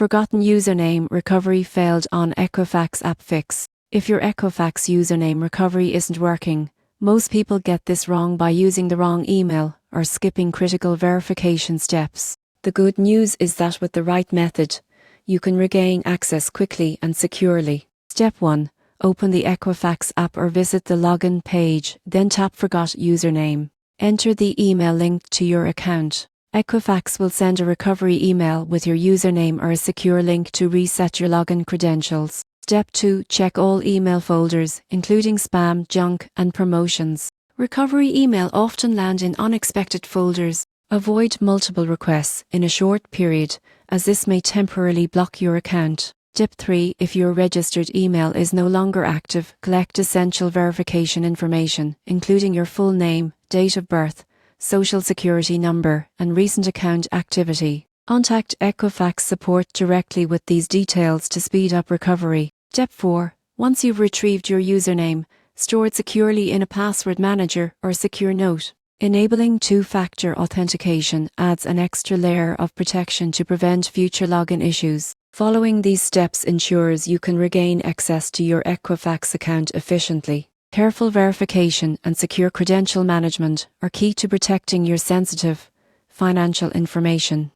Forgotten username recovery failed on Equifax App Fix. If your Equifax username recovery isn't working, most people get this wrong by using the wrong email or skipping critical verification steps. The good news is that with the right method, you can regain access quickly and securely. Step 1. Open the Equifax app or visit the login page, then tap Forgot Username. Enter the email linked to your account. Equifax will send a recovery email with your username or a secure link to reset your login credentials. Step 2. Check all email folders, including spam, junk, and promotions. Recovery email often land in unexpected folders. Avoid multiple requests in a short period, as this may temporarily block your account. Step 3. If your registered email is no longer active, collect essential verification information, including your full name, date of birth, social security number, and recent account activity. Contact Equifax support directly with these details to speed up recovery. Step 4. Once you've retrieved your username, store it securely in a password manager or secure note. Enabling two-factor authentication adds an extra layer of protection to prevent future login issues. Following these steps ensures you can regain access to your Equifax account efficiently. Careful verification and secure credential management are key to protecting your sensitive financial information.